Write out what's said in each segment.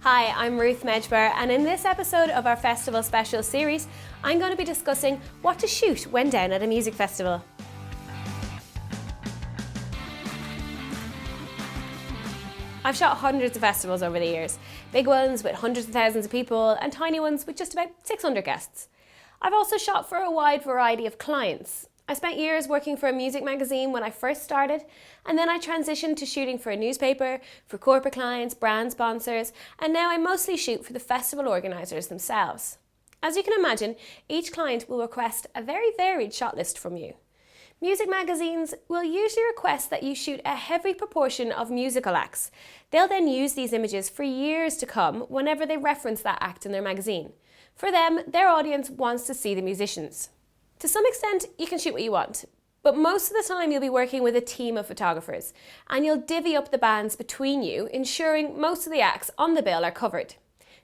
Hi, I'm Ruth Medjber, and in this episode of our festival special series, I'm going to be discussing what to shoot when down at a music festival. I've shot hundreds of festivals over the years, big ones with hundreds of thousands of people and tiny ones with just about 600 guests. I've also shot for a wide variety of clients. I spent years working for a music magazine when I first started, and then I transitioned to shooting for a newspaper, for corporate clients, brand sponsors, and now I mostly shoot for the festival organisers themselves. As you can imagine, each client will request a very varied shot list from you. Music magazines will usually request that you shoot a heavy proportion of musical acts. They'll then use these images for years to come whenever they reference that act in their magazine. For them, their audience wants to see the musicians. To some extent, you can shoot what you want, but most of the time you'll be working with a team of photographers, and you'll divvy up the bands between you, ensuring most of the acts on the bill are covered.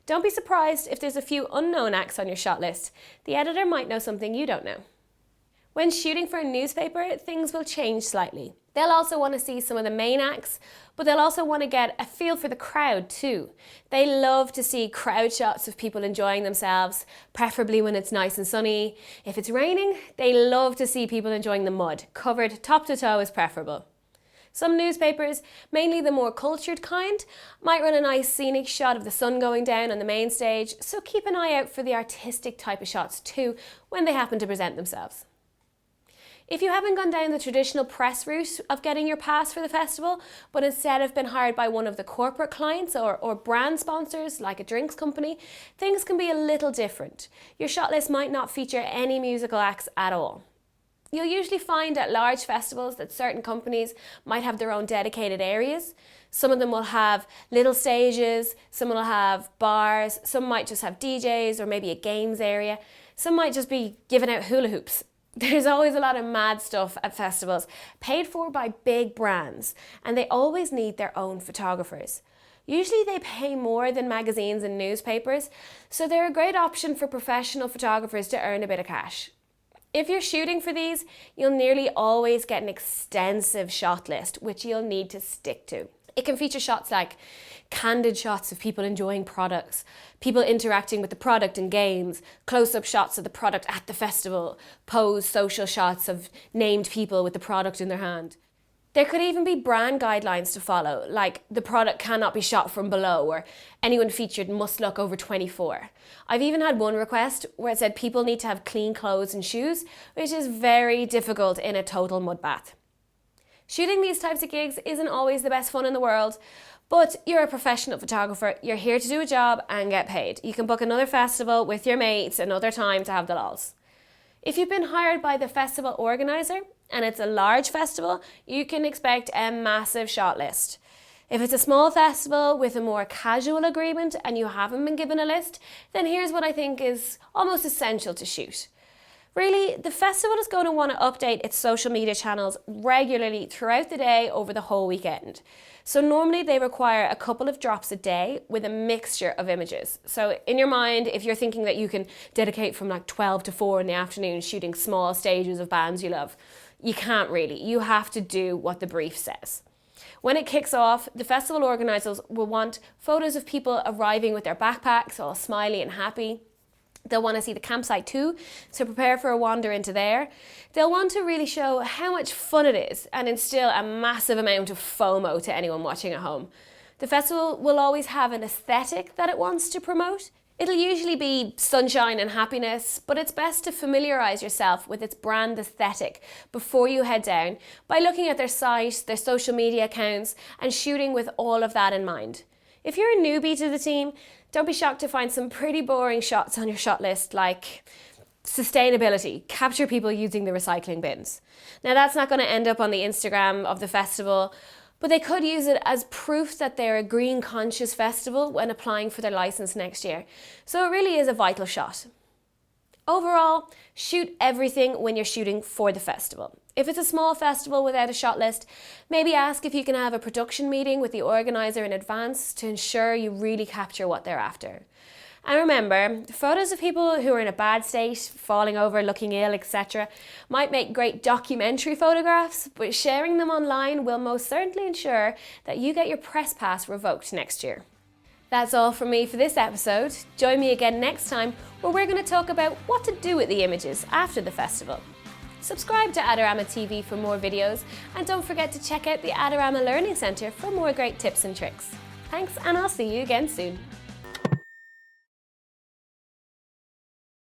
Don't be surprised if there's a few unknown acts on your shot list. The editor might know something you don't know. When shooting for a newspaper, things will change slightly. They'll also want to see some of the main acts, but they'll also want to get a feel for the crowd too. They love to see crowd shots of people enjoying themselves, preferably when it's nice and sunny. If it's raining, they love to see people enjoying the mud. Covered top to toe is preferable. Some newspapers, mainly the more cultured kind, might run a nice scenic shot of the sun going down on the main stage, so keep an eye out for the artistic type of shots too when they happen to present themselves. If you haven't gone down the traditional press route of getting your pass for the festival, but instead have been hired by one of the corporate clients or brand sponsors like a drinks company, things can be a little different. Your shot list might not feature any musical acts at all. You'll usually find at large festivals that certain companies might have their own dedicated areas. Some of them will have little stages, some will have bars, some might just have DJs or maybe a games area, some might just be giving out hula hoops. There's always a lot of mad stuff at festivals, paid for by big brands, and they always need their own photographers. Usually they pay more than magazines and newspapers, so they're a great option for professional photographers to earn a bit of cash. If you're shooting for these, you'll nearly always get an extensive shot list, which you'll need to stick to. It can feature shots like candid shots of people enjoying products, people interacting with the product in games, close-up shots of the product at the festival, posed social shots of named people with the product in their hand. There could even be brand guidelines to follow, like the product cannot be shot from below or anyone featured must look over 24. I've even had one request where it said people need to have clean clothes and shoes, which is very difficult in a total mud bath. Shooting these types of gigs isn't always the best fun in the world, but you're a professional photographer, you're here to do a job and get paid. You can book another festival with your mates another time to have the lols. If you've been hired by the festival organiser and it's a large festival, you can expect a massive shot list. If it's a small festival with a more casual agreement and you haven't been given a list, then here's what I think is almost essential to shoot. Really, the festival is going to want to update its social media channels regularly throughout the day over the whole weekend. So normally they require a couple of drops a day with a mixture of images. So in your mind, if you're thinking that you can dedicate from like 12 to 4 in the afternoon shooting small stages of bands you love, you can't really. You have to do what the brief says. When it kicks off, the festival organisers will want photos of people arriving with their backpacks, all smiley and happy. They'll want to see the campsite too, so prepare for a wander into there. They'll want to really show how much fun it is and instill a massive amount of FOMO to anyone watching at home. The festival will always have an aesthetic that it wants to promote. It'll usually be sunshine and happiness, but it's best to familiarise yourself with its brand aesthetic before you head down by looking at their site, their social media accounts, and shooting with all of that in mind. If you're a newbie to the team, don't be shocked to find some pretty boring shots on your shot list like sustainability, capture people using the recycling bins. Now that's not going to end up on the Instagram of the festival, but they could use it as proof that they're a green conscious festival when applying for their license next year. So it really is a vital shot. Overall, shoot everything when you're shooting for the festival. If it's a small festival without a shot list, maybe ask if you can have a production meeting with the organiser in advance to ensure you really capture what they're after. And remember, photos of people who are in a bad state, falling over, looking ill, etc. might make great documentary photographs, but sharing them online will most certainly ensure that you get your press pass revoked next year. That's all from me for this episode. Join me again next time where we're going to talk about what to do with the images after the festival. Subscribe to Adorama TV for more videos, and don't forget to check out the Adorama Learning Centre for more great tips and tricks. Thanks, and I'll see you again soon.